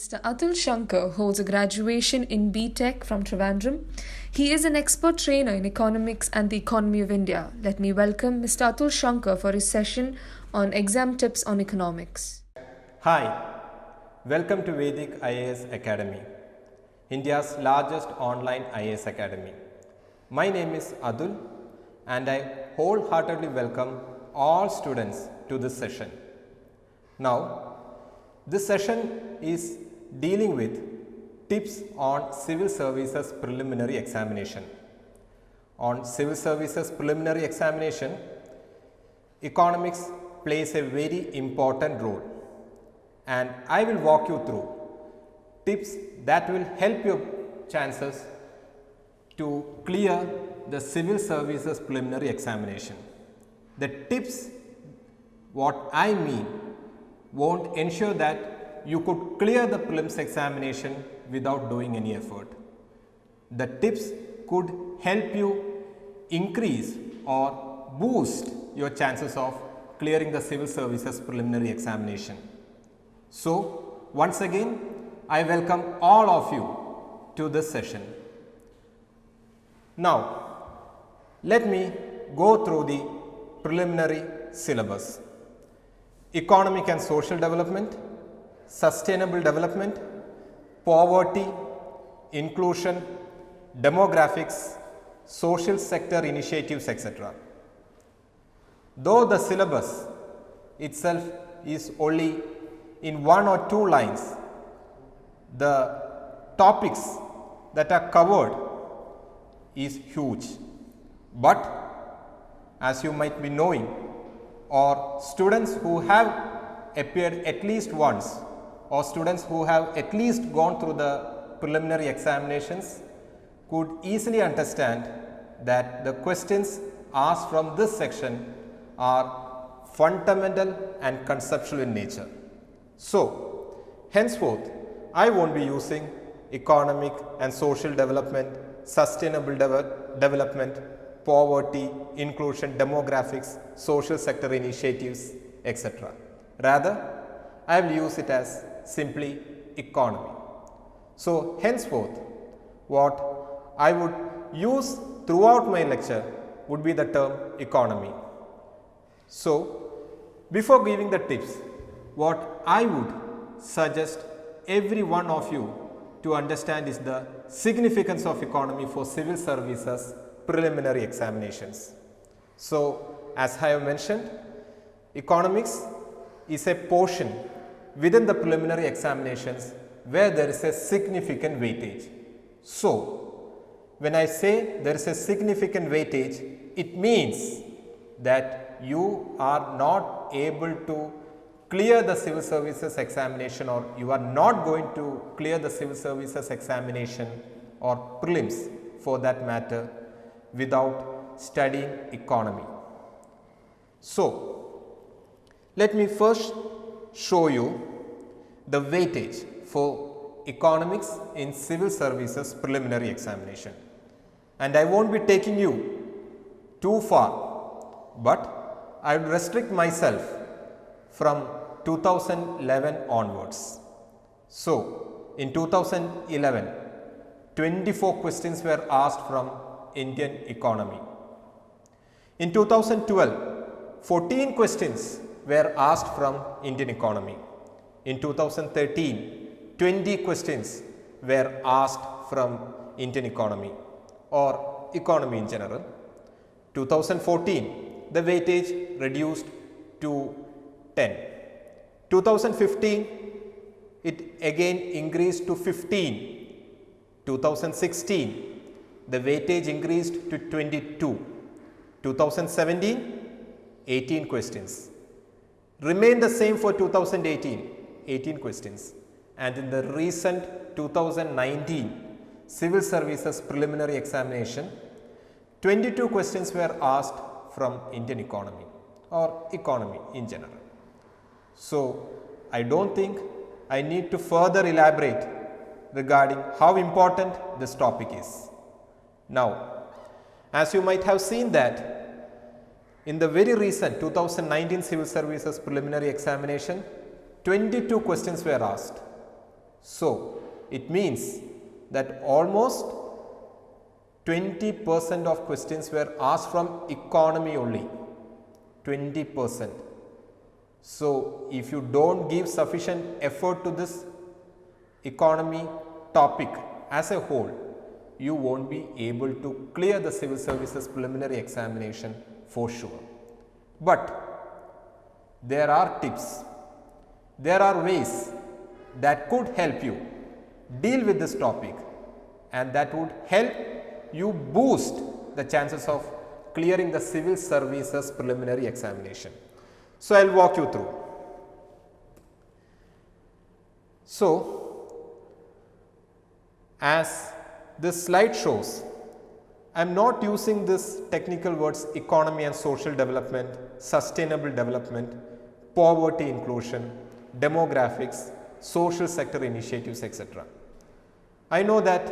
Mr. Adul Sankar holds a graduation in B.Tech from Trivandrum. He is an expert trainer in economics and the economy of India. Let me welcome Mr. Adul Sankar for his session on exam tips on economics. Hi, welcome to Vedic IAS Academy, India's largest online IAS academy. My name is Adul and I wholeheartedly welcome all students to this session. Now, this session is dealing with tips on civil services preliminary examination. On civil services preliminary examination, economics plays a very important role, and I will walk you through tips that will help your chances to clear the civil services preliminary examination. The tips, what I mean, won't ensure that you could clear the prelims examination without doing any effort. The tips could help you increase or boost your chances of clearing the civil services preliminary examination. So, once again, I welcome all of you to this session. Now, let me go through the preliminary syllabus. Economic and social development, sustainable development, poverty, inclusion, demographics, social sector initiatives, etc. Though the syllabus itself is only in 1 or 2 lines, the topics that are covered is huge. But as you might be knowing, or students who have appeared at least once, or students who have at least gone through the preliminary examinations could easily understand that the questions asked from this section are fundamental and conceptual in nature. So, henceforth, I won't be using economic and social development, sustainable development, poverty, inclusion, demographics, social sector initiatives, etc. Rather, I will use it as simply economy. So, henceforth, what I would use throughout my lecture would be the term economy. So, before giving the tips, what I would suggest every one of you to understand is the significance of economy for civil services preliminary examinations. So, as I have mentioned, economics is a portion within the preliminary examinations where there is a significant weightage. So, when I say there is a significant weightage, it means that you are not able to clear the civil services examination, or you are not going to clear the civil services examination or prelims for that matter without studying economy. So, let me first show you the weightage for economics in civil services preliminary examination, and I won't be taking you too far, but I will restrict myself from 2011 onwards. So, in 2011, 24 questions were asked from Indian economy. In 2012, 14 questions were asked from Indian economy. In 2013, 20 questions were asked from Indian economy or economy in general. 2014, the weightage reduced to 10. 2015, it again increased to 15. 2016, the weightage increased to 22. 2017, 18 questions. Remained the same for 2018, 18 questions. And in the recent 2019 Civil Services Preliminary Examination, 22 questions were asked from Indian economy or economy in general. So, I don't think I need to further elaborate regarding how important this topic is. Now, as you might have seen that in the very recent 2019 Civil Services Preliminary Examination, 22 questions were asked. So it means that almost 20% of questions were asked from economy only, 20%. So if you don't give sufficient effort to this economy topic as a whole, you won't be able to clear the civil services preliminary examination for sure. But there are tips, there are ways that could help you deal with this topic, and that would help you boost the chances of clearing the civil services preliminary examination. So I will walk you through. So as this slide shows, I am not using this technical words economy and social development, sustainable development, poverty inclusion, demographics, social sector initiatives, etc. I know that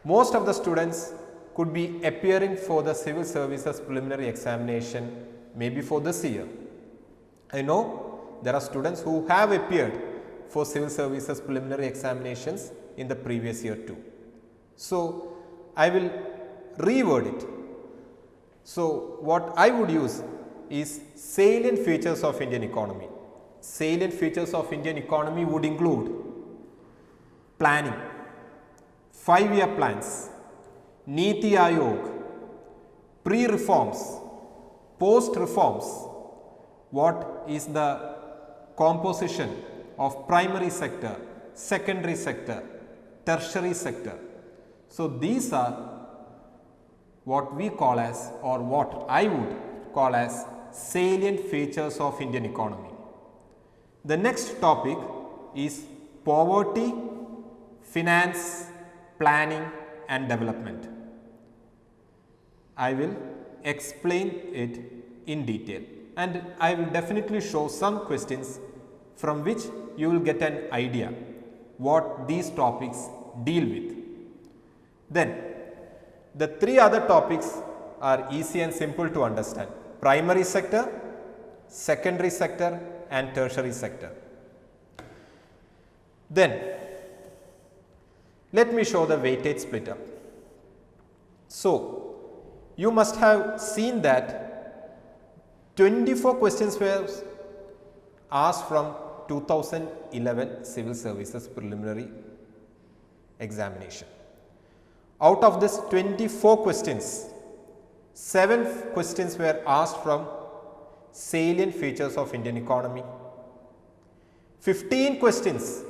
most of the students could be appearing for the civil services preliminary examination maybe for this year. I know there are students who have appeared for civil services preliminary examinations in the previous year too. So I will reword it. So what I would use is salient features of Indian economy. Salient features of Indian economy would include planning, 5-year plans, Niti Aayog, pre-reforms, post-reforms, what is the composition of primary sector, secondary sector, tertiary sector. So these are what we call as, or what I would call as, salient features of Indian economy. The next topic is poverty, finance, planning and development. I will explain it in detail, and I will definitely show some questions from which you will get an idea what these topics deal with. Then the 3 other topics are easy and simple to understand: primary sector, secondary sector and tertiary sector. Then let me show the weightage split up. So you must have seen that 24 questions were asked from 2011 civil services preliminary examination. Out of this 24 questions, 7 questions were asked from salient features of Indian economy. 15 questions,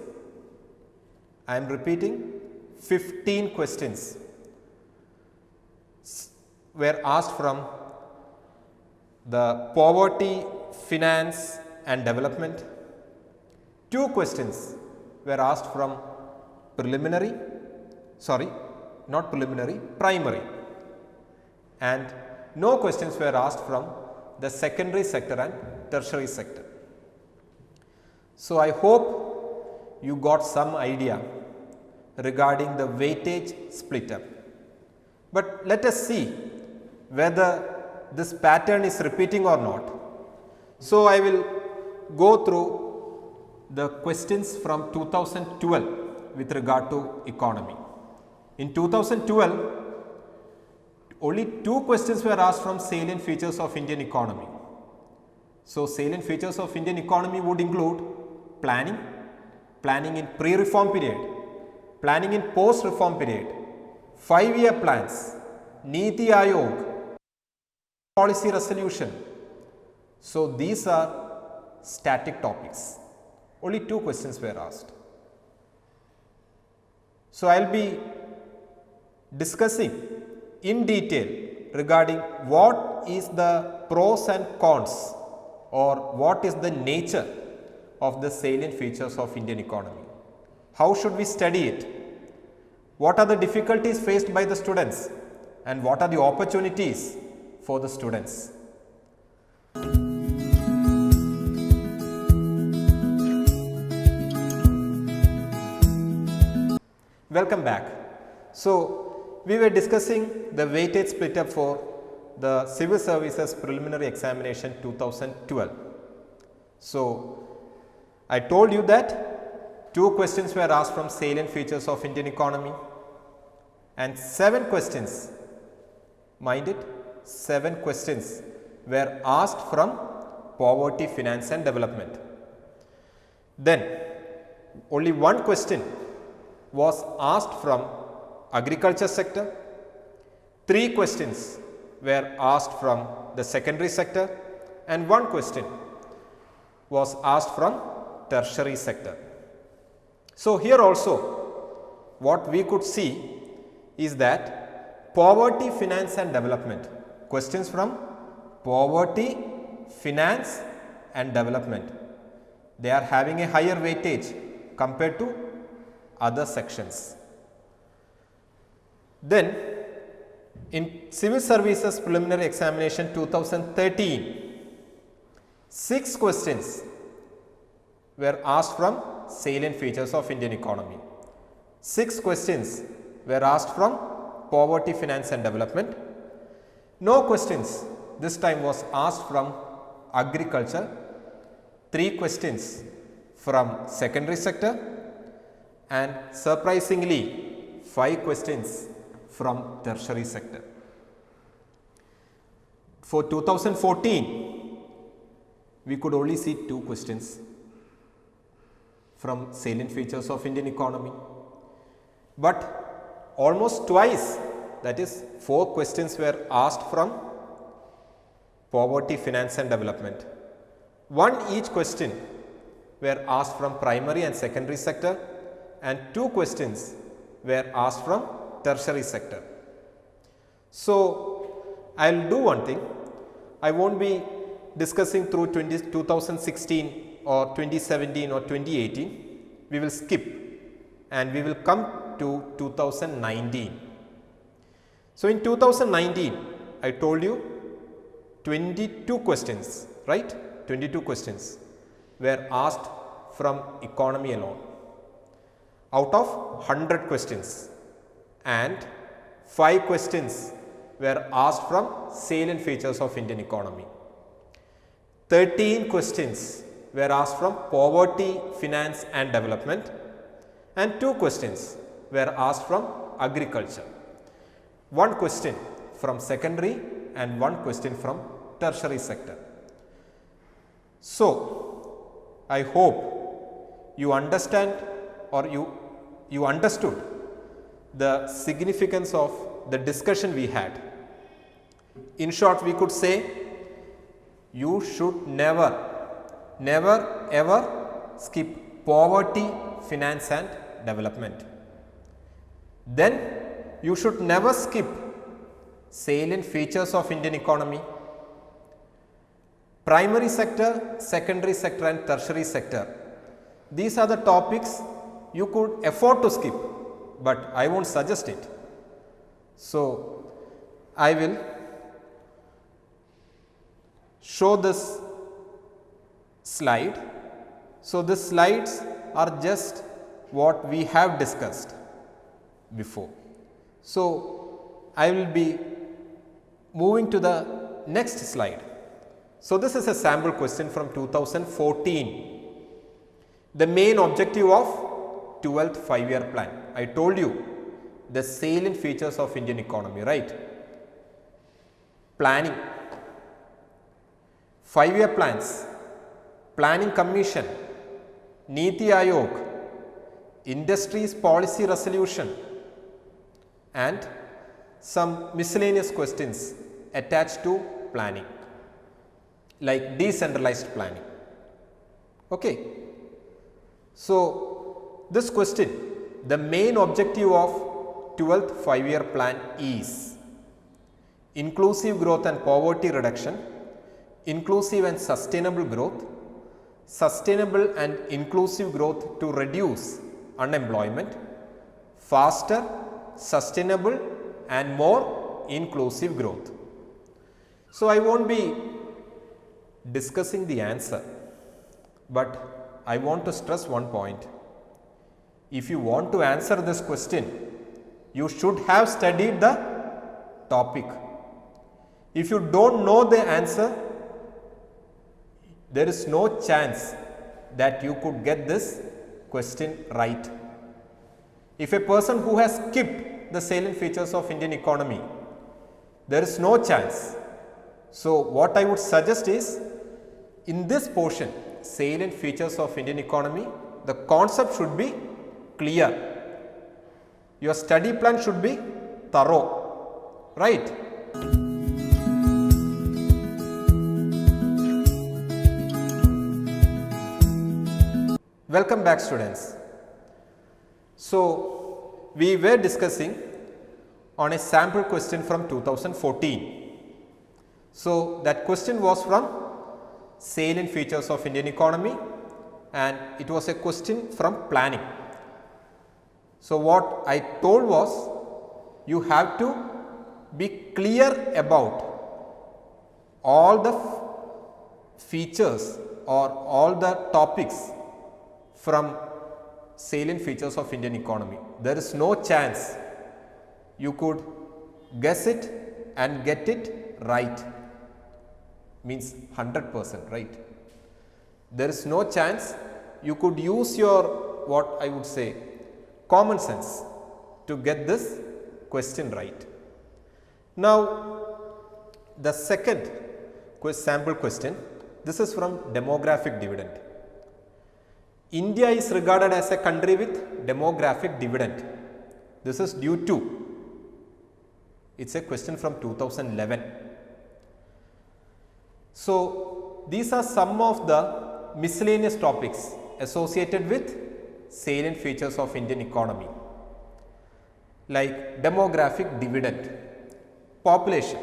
I am repeating, 15 questions were asked from the poverty, finance and development. 2 questions were asked from primary, and no questions were asked from the secondary sector and tertiary sector. So I hope you got some idea regarding the weightage split up. But let us see whether this pattern is repeating or not. So I will go through the questions from 2012 with regard to economy. In 2012, only 2 questions were asked from salient features of Indian economy. So salient features of Indian economy would include planning, planning in pre-reform period, planning in post-reform period, 5-year plans, Niti Aayog, policy resolution. So these are static topics. Only 2 questions were asked. So I will be discussing in detail regarding what is the pros and cons, or what is the nature of the salient features of Indian economy. How should we study it? What are the difficulties faced by the students, and what are the opportunities for the students? Welcome back. So we were discussing the weightage split up for the civil services preliminary examination 2012. So I told you that 2 questions were asked from salient features of Indian economy, and 7 questions, mind it, 7 questions were asked from poverty, finance and development. Then only 1 question was asked from agriculture sector, 3 questions were asked from the secondary sector, and 1 question was asked from tertiary sector. So, here also what we could see is that poverty, finance and development, questions from poverty, finance and development, they are having a higher weightage compared to other sections. Then in Civil Services Preliminary Examination 2013, 6 questions were asked from salient features of Indian economy. 6 questions were asked from poverty, finance and development. No questions this time was asked from agriculture, 3 questions from secondary sector, and surprisingly 5 questions from tertiary sector. For 2014, we could only see 2 questions from salient features of Indian economy, but almost twice, that is 4 questions were asked from poverty, finance and development. 1 each question were asked from primary and secondary sector, and 2 questions were asked from tertiary sector. So, I will do one thing, I will not be discussing through 2016 or 2017 or 2018, we will skip and we will come to 2019. So, in 2019, I told you 22 questions, right? 22 questions were asked from economy alone out of 100 questions, and 5 questions were asked from salient features of Indian economy. 13 questions were asked from poverty, finance and development, and 2 questions were asked from agriculture. 1 question from secondary and 1 question from tertiary sector. So, I hope you understand or you understood the significance of the discussion we had. In short, we could say you should never ever skip poverty, finance and development. Then you should never skip salient features of Indian economy, primary sector, secondary sector and tertiary sector. These are the topics you could afford to skip, but I won't suggest it. So, I will show this slide. So, the slides are just what we have discussed before. So, I will be moving to the next slide. So, this is a sample question from 2014. The main objective of 12th 5-year plan. I told you the salient features of Indian economy, right? Planning, 5-year plans, Planning Commission, Niti Aayog, Industries Policy Resolution and some miscellaneous questions attached to planning like decentralized planning. Okay. So, this question, the main objective of 12th 5-year plan is inclusive growth and poverty reduction, inclusive and sustainable growth, sustainable and inclusive growth to reduce unemployment, faster, sustainable and more inclusive growth. So, I won't be discussing the answer, but I want to stress one point. If you want to answer this question, you should have studied the topic. If you don't know the answer, there is no chance that you could get this question right. If a person who has skipped the salient features of Indian economy, there is no chance. So, what I would suggest is, in this portion, salient features of Indian economy, the concept should be clear. Your study plan should be thorough, right? Welcome back, students. So, we were discussing on a sample question from 2014. So, that question was from salient features of Indian economy, and it was a question from planning. So, what I told was, you have to be clear about all the features or all the topics from salient features of Indian economy. There is no chance you could guess it and get it right, means 100%, right. There is no chance you could use your, what I would say, common sense to get this question right. Now, the second sample question, this is from demographic dividend. India is regarded as a country with demographic dividend. This is due to, it's a question from 2011. So, these are some of the miscellaneous topics associated with salient features of Indian economy, like demographic dividend, population,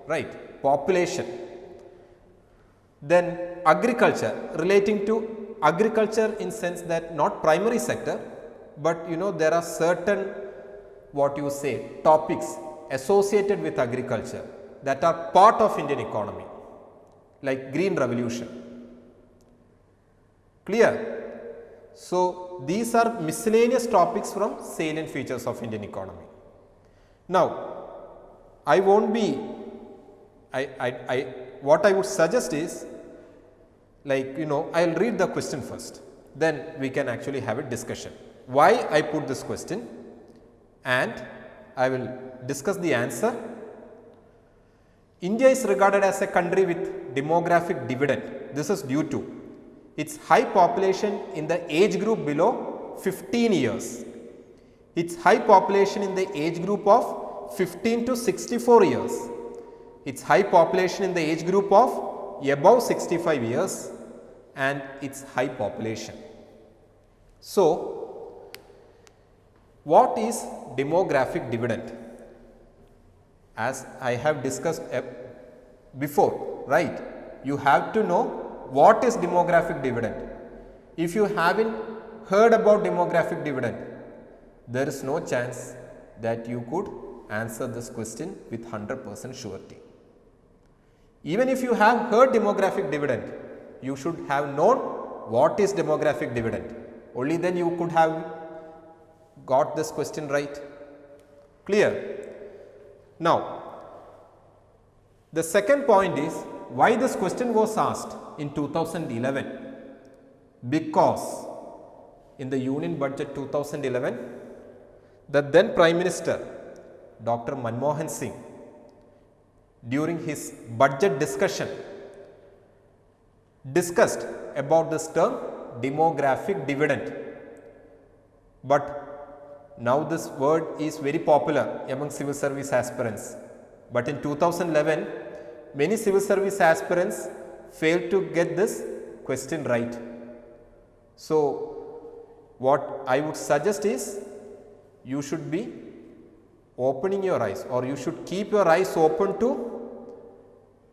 right, population, then agriculture, relating to agriculture in sense that not primary sector, but there are certain, what you say, topics associated with agriculture that are part of Indian economy, like green revolution. Clear? So, these are miscellaneous topics from salient features of Indian economy. Now, I won't be, what I would suggest is, like, I will read the question first, then we can actually have a discussion. Why I put this question, and I will discuss the answer. India is regarded as a country with demographic dividend. This is due to its high population in the age group below 15 years, its high population in the age group of 15 to 64 years, its high population in the age group of above 65 years, and its high population. So, what is demographic dividend? As I have discussed before, right, you have to know what is demographic dividend. If you haven't heard about demographic dividend, there is no chance that you could answer this question with 100% surety. Even if you have heard demographic dividend, you should have known what is demographic dividend. Only then you could have got this question right. Clear? Now, the second point is why this question was asked in 2011. Because in the Union Budget 2011, the then Prime Minister Dr. Manmohan Singh, during his budget discussion, discussed about this term demographic dividend. But now this word is very popular among civil service aspirants. But in 2011, many civil service aspirants failed to get this question right. So, what I would suggest is, you should be opening your eyes, or you should keep your eyes open to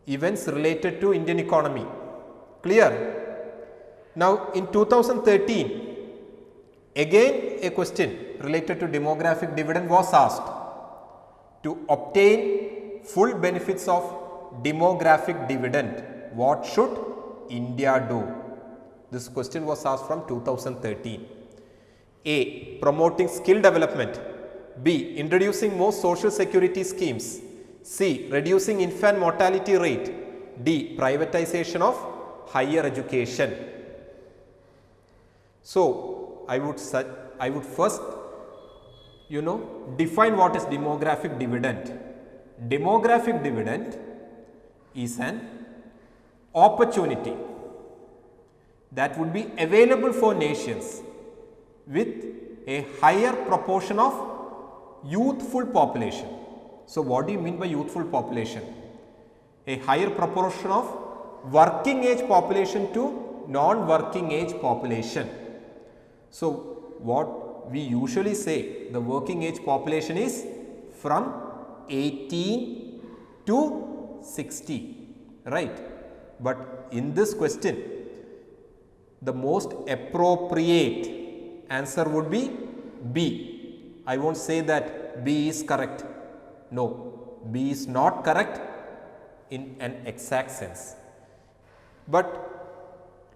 events related to Indian economy. Clear? Now, in 2013, again a question related to demographic dividend was asked. To obtain full benefits of demographic dividend, what should India do? This question was asked from 2013. A. Promoting skill development. B. Introducing more social security schemes. C. Reducing infant mortality rate. D. Privatization of higher education. So, I would first define what is demographic dividend. Demographic dividend is an opportunity that would be available for nations with a higher proportion of youthful population. So, what do you mean by youthful population? A higher proportion of working age population to non-working age population. So, what we usually say, the working age population is from 18 to 60, right? But in this question, the most appropriate answer would be B. I won't say that B is correct. No, B is not correct in an exact sense. But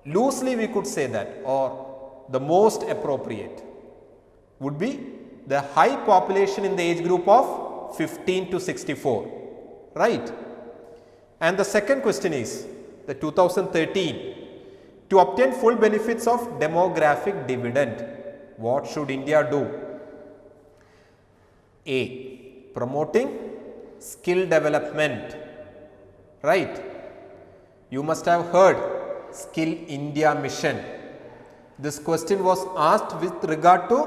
loosely we could say that, or the most appropriate would be the high population in the age group of 15 to 64, right? And the second question is the 2013. To obtain full benefits of demographic dividend, what should India do? A. Promoting skill development, right? You must have heard Skill India Mission. This question was asked with regard to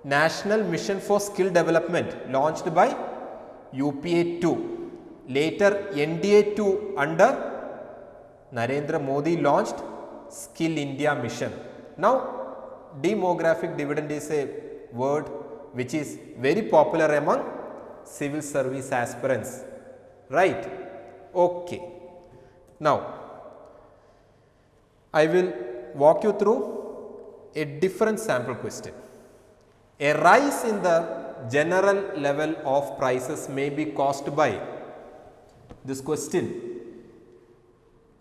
National Mission for Skill Development launched by UPA-2. Later NDA-2 under Narendra Modi launched Skill India Mission. Now, demographic dividend is a word which is very popular among civil service aspirants, right? Okay. Now, I will walk you through a different sample question. A rise in the general level of prices may be caused by, this question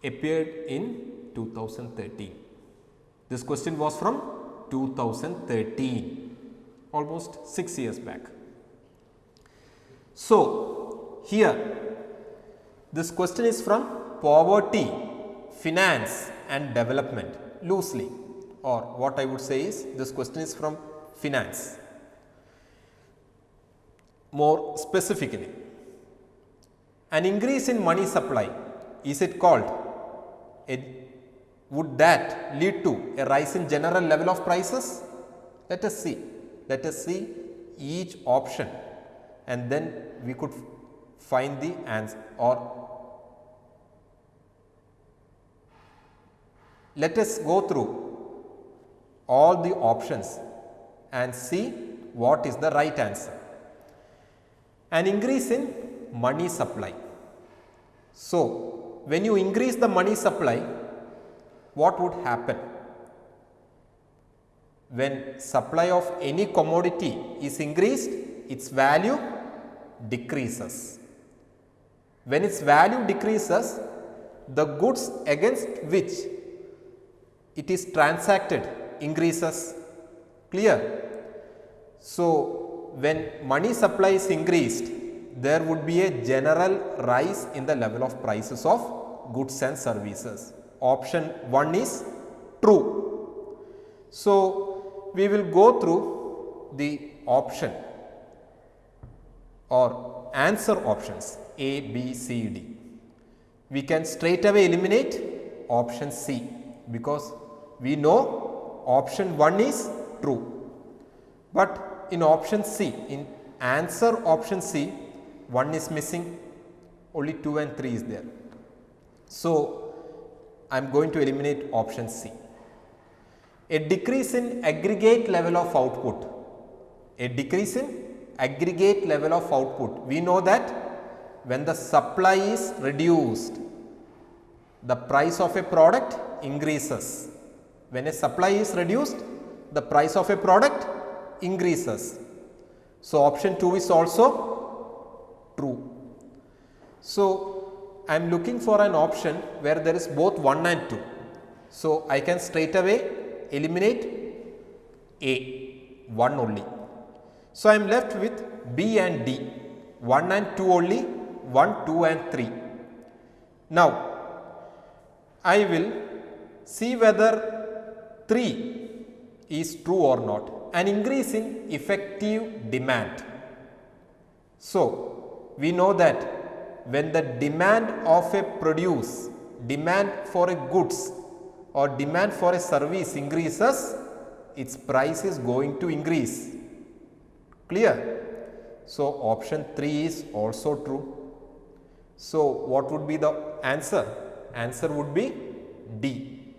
appeared in 2013. This question was from 2013, almost 6 years back. So, here this question is from poverty, finance and development loosely, or what I would say is this question is from finance. More specifically, an increase in money supply, is it called? Would that lead to a rise in general level of prices? Let us see. Let us see each option and then we could find the answer, or let us go through all the options and see what is the right answer. An increase in money supply. So, when you increase the money supply, what would happen? When supply of any commodity is increased, its value decreases. When its value decreases, the goods against which it is transacted increases. Clear? So, when money supply is increased, there would be a general rise in the level of prices of goods and services. Option 1 is true. So, we will go through the option or answer options A, B, C, D. We can straight away eliminate option C because we know option 1 is true. But in option C, in answer option C, 1 is missing, only 2 and 3 is there. So, I am going to eliminate option C. A decrease in aggregate level of output. A decrease in aggregate level of output. We know that when the supply is reduced, the price of a product increases. When a supply is reduced, the price of a product increases. So, option 2 is also true. So, I am looking for an option where there is both 1 and 2. So, I can straight away eliminate A, 1 only. So, I am left with B and D, 1 and 2 only, 1, 2 and 3. Now, I will see whether 3 is true or not. An increase in effective demand. So, we know that when the demand of a produce, demand for a goods or demand for a service increases, its price is going to increase. Clear? So, option 3 is also true. So, what would be the answer? Answer would be D.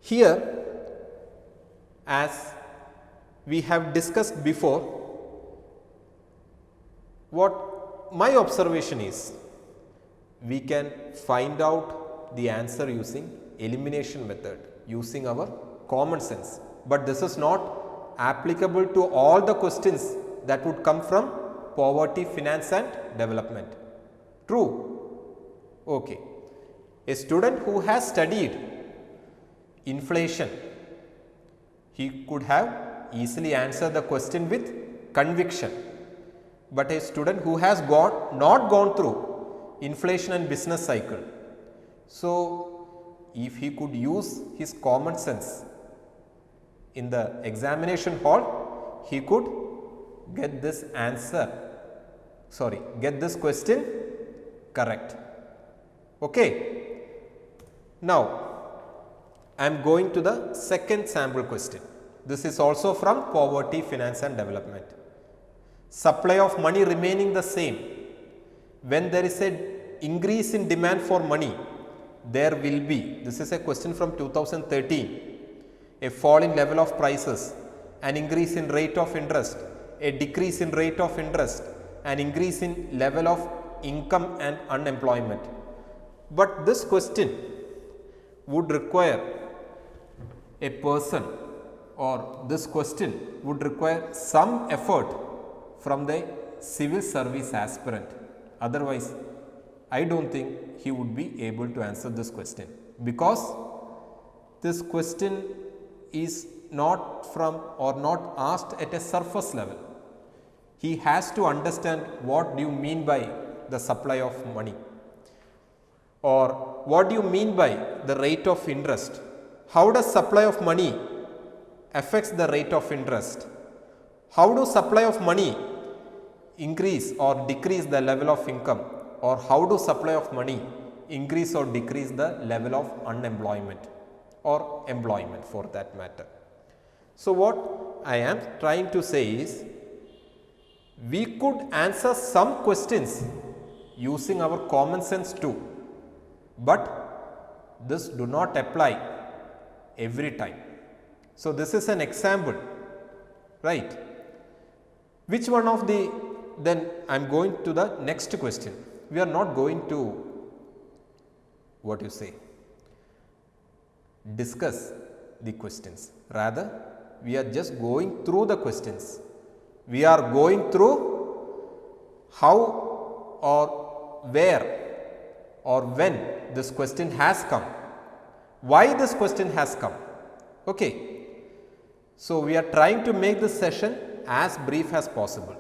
Here, as we have discussed before, what my observation is, we can find out the answer using elimination method, using our common sense. But this is not applicable to all the questions that would come from poverty, finance and development. True? Okay. A student who has studied inflation, he could have easily answered the question with conviction. But a student who has not gone through inflation and business cycle, so if he could use his common sense in the examination hall, he could get this question correct. Okay. Now, I am going to the second sample question. This is also from poverty, finance and development. Supply of money remaining the same. When there is an increase in demand for money, there will be, this is a question from 2013, a fall in level of prices, an increase in rate of interest, a decrease in rate of interest, an increase in level of income and unemployment. But this question would require a person, or this question would require some effort from the civil service aspirant. Otherwise, I don't think he would be able to answer this question, because this question is not from or not asked at a surface level. He has to understand what do you mean by the supply of money, or what do you mean by the rate of interest. How does supply of money affects the rate of interest? How do supply of money increase or decrease the level of income, or how do supply of money increase or decrease the level of unemployment or employment for that matter? So, what I am trying to say is, we could answer some questions using our common sense too, but this do not apply every time. So, this is an example, right? Which one of the, then I am going to the next question. We are not going to, what you say, discuss the questions. Rather, we are just going through the questions. We are going through how or where or when this question has come, why this question has come. Okay. So, we are trying to make this session as brief as possible.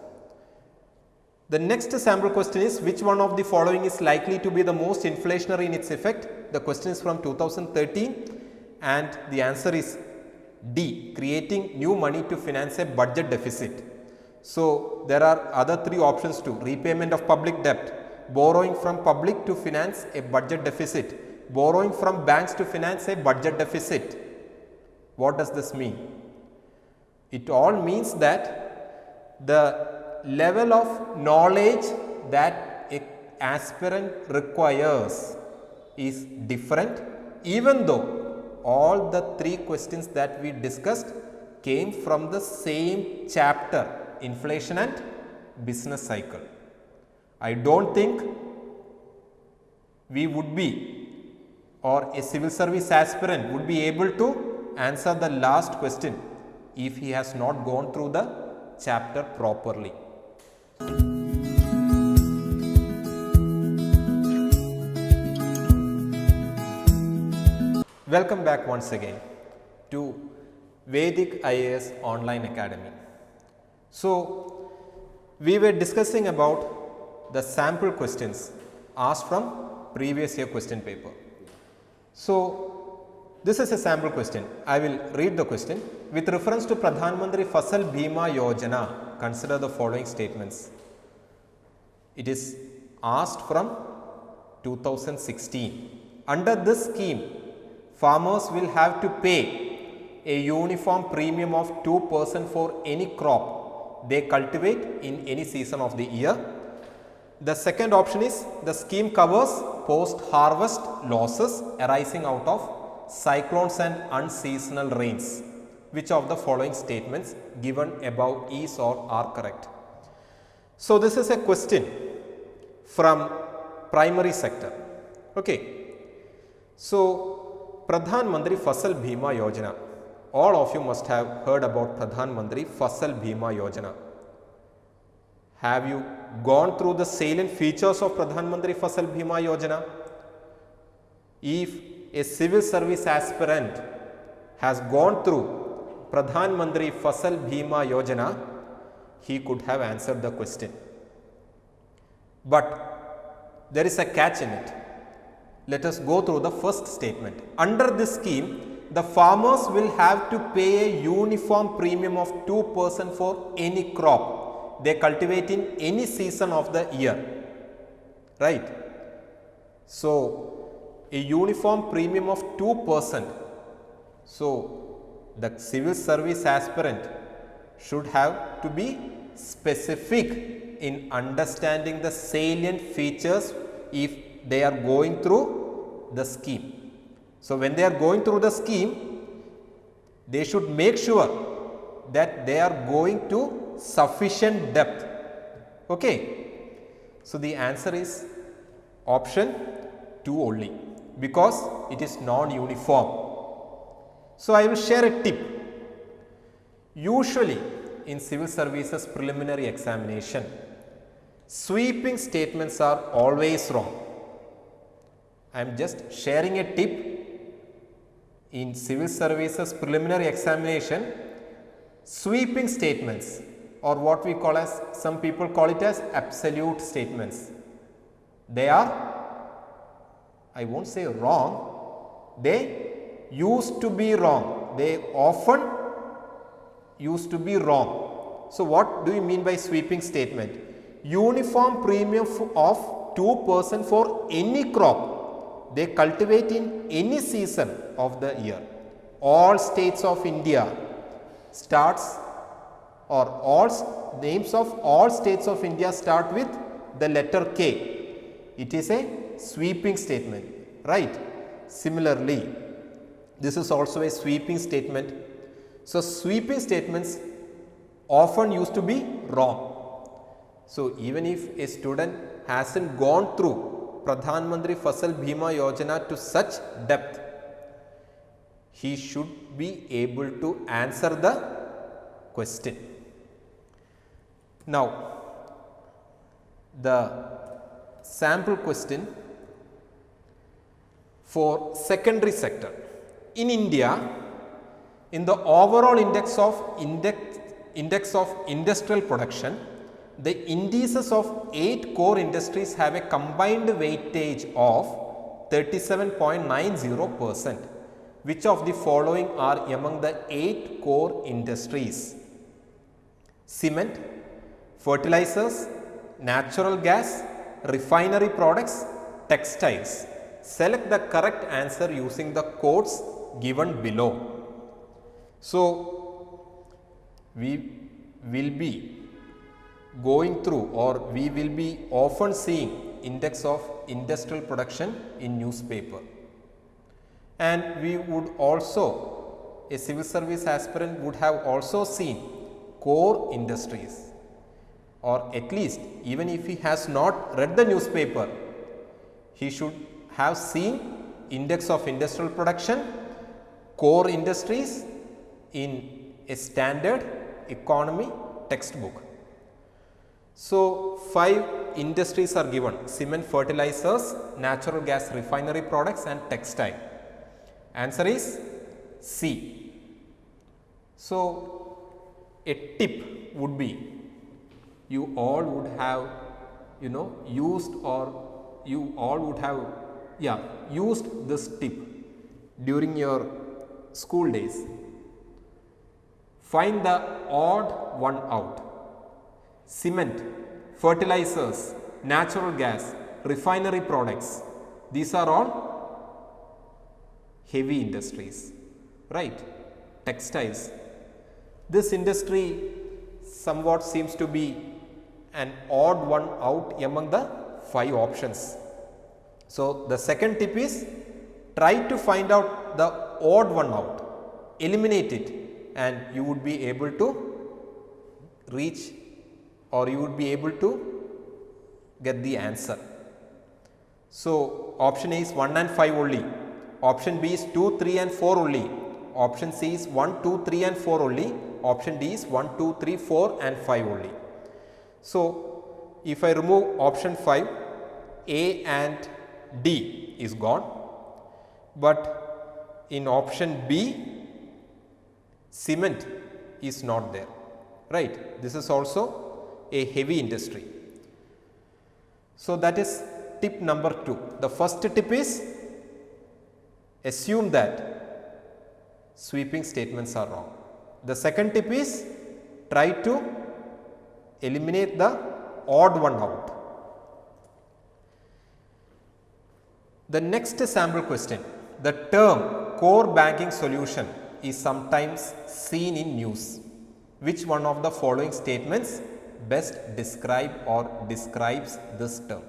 The next sample question is, which one of the following is likely to be the most inflationary in its effect? The question is from 2013 and the answer is D, creating new money to finance a budget deficit. So, there are other three options too: repayment of public debt, borrowing from public to finance a budget deficit, borrowing from banks to finance a budget deficit. What does this mean? It all means that the level of knowledge that an aspirant requires is different, even though all the three questions that we discussed came from the same chapter, inflation and business cycle. I don't think we would be, or a civil service aspirant would be able to answer the last question if he has not gone through the chapter properly. Welcome back once again to Vedic IAS Online Academy. So, we were discussing about the sample questions asked from previous year question paper. So, This is a sample question. I will read the question. With reference to Pradhan Mantri Fasal Bima Yojana, consider the following statements. It is asked from 2016. Under this scheme, farmers will have to pay a uniform premium of 2% for any crop they cultivate in any season of the year. The second option is the scheme covers post-harvest losses arising out of cyclones and unseasonal rains. Which of the following statements given above is or are correct? So, this is a question from primary sector. Okay. So, Pradhan Mantri Fasal Bima Yojana. All of you must have heard about Pradhan Mantri Fasal Bima Yojana. Have you gone through the salient features of Pradhan Mantri Fasal Bima Yojana? If a civil service aspirant has gone through Pradhan Mantri Fasal Bima Yojana, he could have answered the question. But there is a catch in it. Let us go through the first statement. Under this scheme, the farmers will have to pay a uniform premium of 2% for any crop they cultivate in any season of the year. Right? So, a uniform premium of 2%. So, the civil service aspirant should have to be specific in understanding the salient features if they are going through the scheme. So, when they are going through the scheme, they should make sure that they are going to sufficient depth. Okay. So, the answer is option 2 only, because it is non-uniform. So, I will share a tip. Usually in civil services preliminary examination, sweeping statements are always wrong. I am just sharing a tip. In civil services preliminary examination, sweeping statements, or what we call as, some people call it as absolute statements, they are, I won't say wrong, they used to be wrong, they often used to be wrong. So, what do you mean by sweeping statement? Uniform premium of 2% for any crop they cultivate in any season of the year. All states of India starts, or all names of all states of India start with the letter K. It is a sweeping statement, right? Similarly, this is also a sweeping statement. So, sweeping statements often used to be wrong. So, even if a student hasn't gone through Pradhan Mantri Fasal Bima Yojana to such depth, he should be able to answer the question. Now, the sample question for secondary sector. In India, in the overall index of industrial production, the indices of 8 core industries have a combined weightage of 37.90%. Which of the following are among the 8 core industries? Cement, fertilizers, natural gas, refinery products, textiles. Select the correct answer using the codes given below. So, we will be going through, or we will be often seeing index of industrial production in newspaper, and we would also, a civil service aspirant would have also seen core industries, or at least even if he has not read the newspaper, he should have seen index of industrial production, core industries in a standard economy textbook. So, 5 industries are given: cement, fertilizers, natural gas, refinery products and textile. Answer is C. So, a tip would be, you all would have used, or you all would have used this tip. during your school days. Find the odd one out. Cement, fertilizers, natural gas, refinery products, these are all heavy industries, right? Textiles. This industry somewhat seems to be an odd one out among the 5 options. So, the second tip is try to find out the odd one out, eliminate it, and you would be able to reach, or you would be able to get the answer. So, option A is 1 and 5 only, option B is 2, 3 and 4 only, option C is 1, 2, 3 and 4 only, option D is 1, 2, 3, 4 and 5 only. So, if I remove option 5, A and D is gone, but in option B, cement is not there, right? This is also a heavy industry. So, that is tip number 2. The first tip is assume that sweeping statements are wrong. The second tip is try to eliminate the odd one out. The next sample question, the term core banking solution is sometimes seen in news. Which one of the following statements best describe or describes this term?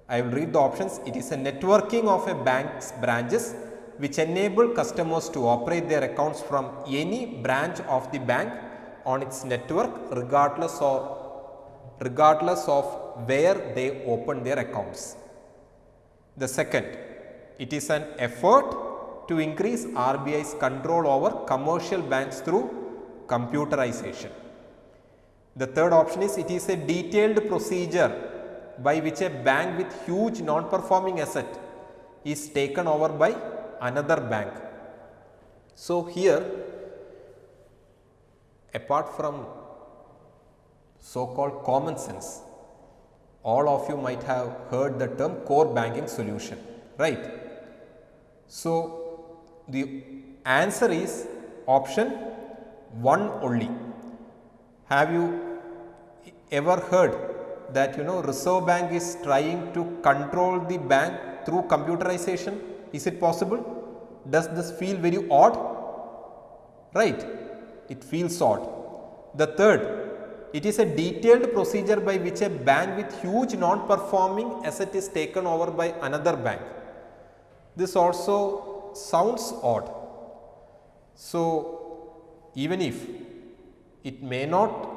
I will read the options. It is a networking of a bank's branches which enable customers to operate their accounts from any branch of the bank on its network regardless of where they open their accounts. The second, it is an effort to increase RBI's control over commercial banks through computerization. The third option is it is a detailed procedure by which a bank with huge non-performing asset is taken over by another bank. So, here apart from so called common sense, all of you might have heard the term core banking solution, right? So, the answer is option 1 only. Have you ever heard that Reserve Bank is trying to control the bank through computerization? Is it possible? Does this feel very odd? Right? It feels odd. The third, it is a detailed procedure by which a bank with huge non-performing asset is taken over by another bank. This also sounds odd. So, even if it may not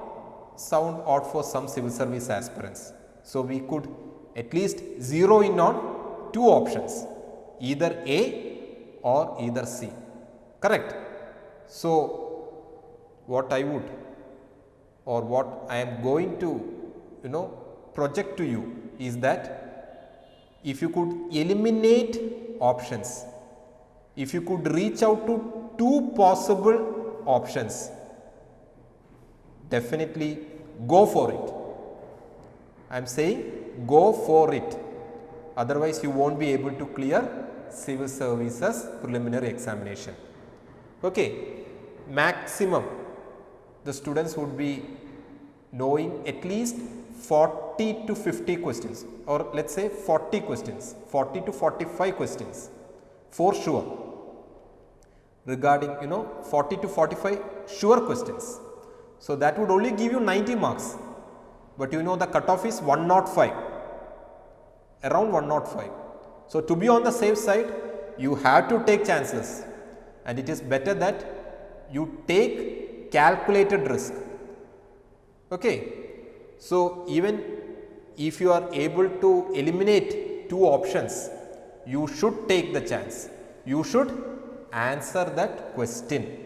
sound odd for some civil service aspirants, so we could at least zero in on 2 options, either A or either C, correct? So, what I would or what I am going to project to you is that if you could eliminate options, if you could reach out to 2 possible options, definitely go for it. I am saying go for it, otherwise you won't be able to clear civil services preliminary examination. Okay, maximum the students would be knowing at least 40 to 50 questions, or let us say 40 questions, 40 to 45 questions for sure, regarding 40 to 45 sure questions. So, that would only give you 90 marks, but the cutoff is 105, around 105. So, to be on the safe side, you have to take chances, and it is better that you take calculated risk. Okay. So, even if you are able to eliminate 2 options, you should take the chance, you should answer that question.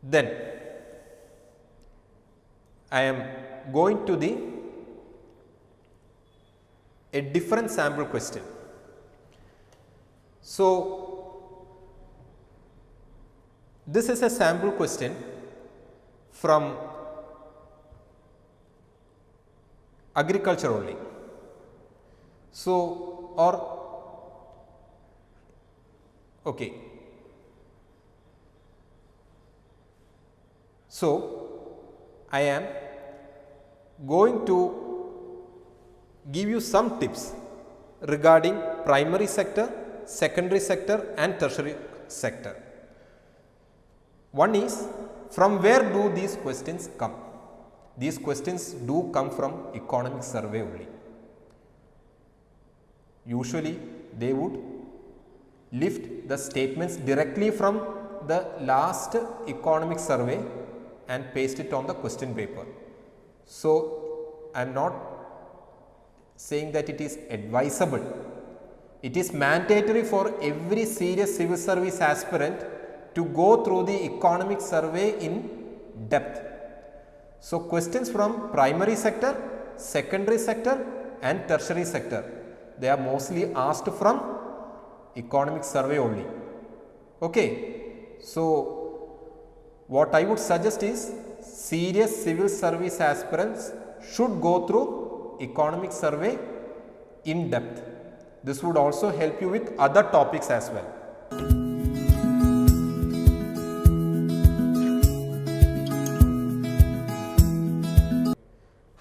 Then I am going to a different sample question. So, this is a sample question from agriculture only. So, or Okay. So, I am going to give you some tips regarding primary sector, secondary sector and tertiary sector. One is, from where do these questions come? These questions do come from economic survey only. Usually they would lift the statements directly from the last economic survey and paste it on the question paper. So, I am not saying that it is advisable. It is mandatory for every serious civil service aspirant to go through the economic survey in depth. So, questions from primary sector, secondary sector and tertiary sector, they are mostly asked from economic survey only. Okay. So, what I would suggest is serious civil service aspirants should go through economic survey in depth. This would also help you with other topics as well.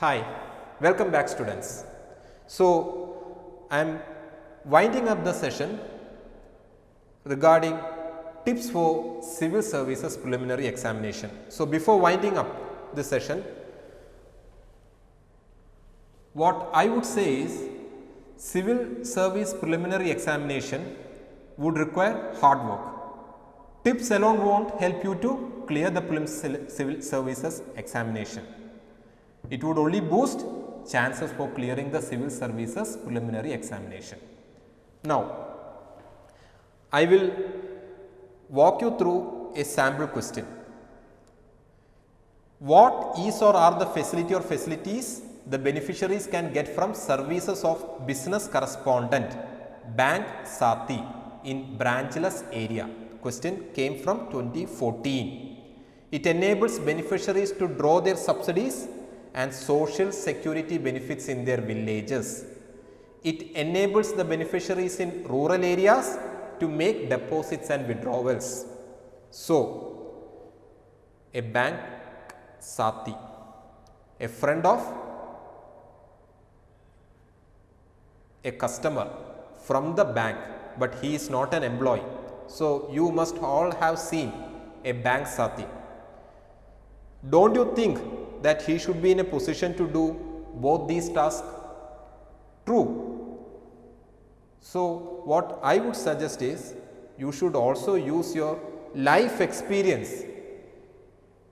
Hi, welcome back students. So, I am winding up the session regarding tips for civil services preliminary examination. So, before winding up the session, what I would say is civil service preliminary examination would require hard work. Tips alone won't help you to clear the prelims civil services examination. It would only boost chances for clearing the civil services preliminary examination. Now, I will walk you through a sample question. What is or are the facility or facilities the beneficiaries can get from services of business correspondent bank Sati in branchless area? Question came from 2014. It enables beneficiaries to draw their subsidies and social security benefits in their villages. It enables the beneficiaries in rural areas to make deposits and withdrawals. So, a bank Sati, a friend of a customer from the bank, but he is not an employee. So, you must all have seen a bank Sati. Don't you think that he should be in a position to do both these tasks? True. So, what I would suggest is you should also use your life experience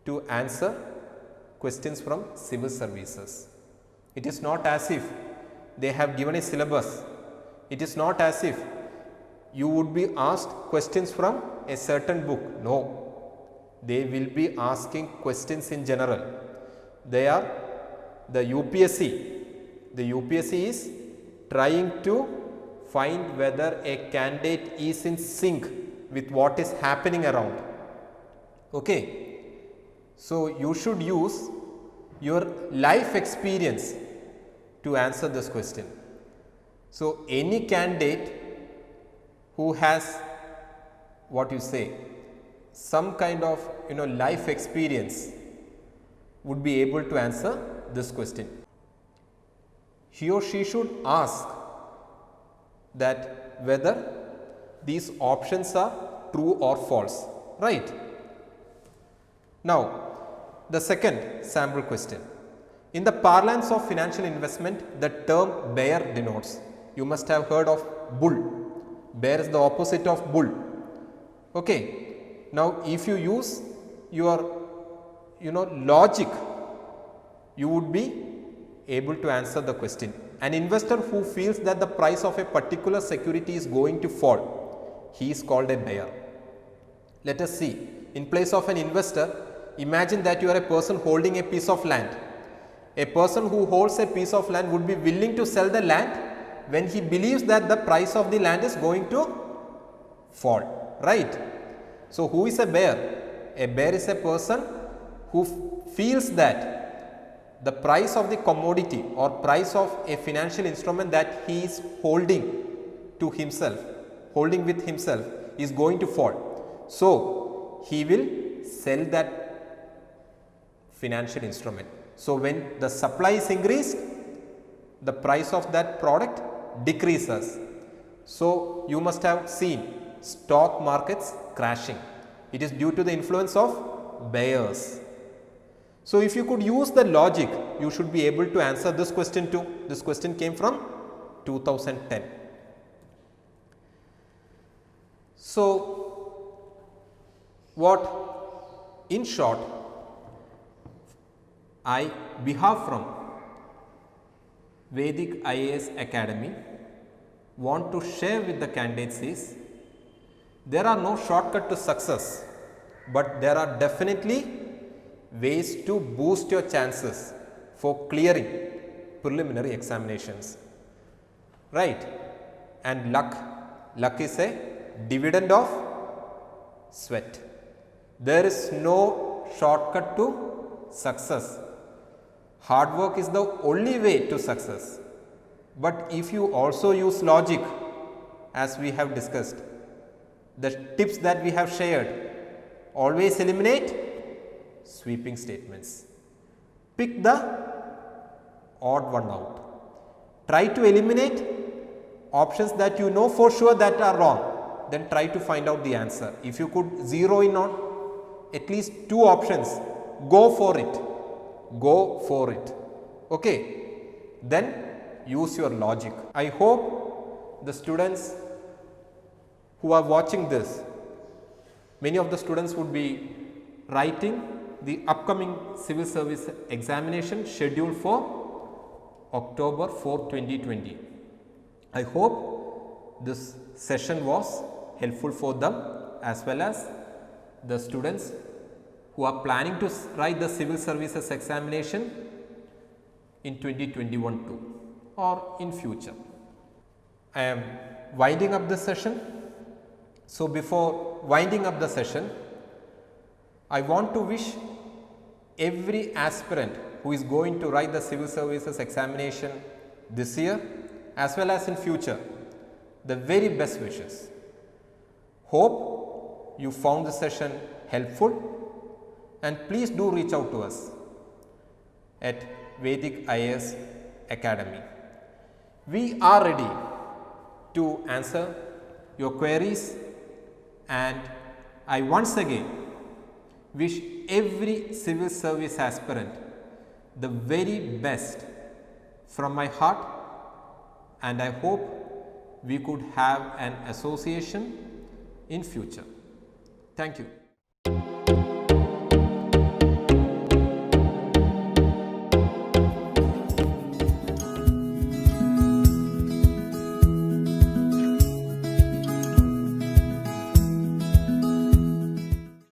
to answer questions from civil services. It is not as if they have given a syllabus. It is not as if you would be asked questions from a certain book. No. They will be asking questions in general. They are the UPSC. The UPSC is trying to find whether a candidate is in sync with what is happening around. Okay. So, you should use your life experience to answer this question. So, any candidate who has what you say some kind of life experience would be able to answer this question. He or she should ask that whether these options are true or false, right? Now, the second sample question. In the parlance of financial investment, the term bear denotes. You must have heard of bull. Bear is the opposite of bull. Okay. Now, if you use your logic, you would be able to answer the question. An investor who feels that the price of a particular security is going to fall, he is called a bear. Let us see. In place of an investor, imagine that you are a person holding a piece of land. A person who holds a piece of land would be willing to sell the land when he believes that the price of the land is going to fall, right? So, who is a bear? A bear is a person who feels that the price of the commodity or price of a financial instrument that he is holding to himself, holding with himself, is going to fall. So, he will sell that financial instrument. So, when the supply is increased, the price of that product decreases. So, you must have seen stock markets crashing. It is due to the influence of buyers. So, if you could use the logic, you should be able to answer this question too. This question came from 2010. So, what in short I behalf from Vedic IAS Academy want to share with the candidates is, there are no shortcut to success, but there are definitely ways to boost your chances for clearing preliminary examinations, right? And luck is a dividend of sweat. There is no shortcut to success. Hard work is the only way to success. But if you also use logic, as we have discussed, the tips that we have shared, always eliminate sweeping statements. Pick the odd one out. Try to eliminate options that you know for sure that are wrong. Then try to find out the answer. If you could zero in on at least 2 options, go for it. Go for it. Okay. Then use your logic. I hope the students who are watching this, many of the students would be writing the upcoming civil service examination scheduled for October 4, 2020. I hope this session was helpful for them as well as the students who are planning to write the civil services examination in 2021 too or in future. I am winding up this session. So, before winding up the session, I want to wish every aspirant who is going to write the civil services examination this year as well as in future the very best wishes. Hope you found the session helpful, and please do reach out to us at Vedic IAS Academy. We are ready to answer your queries, and I once again wish every civil service aspirant the very best from my heart, and I hope we could have an association in future. Thank you.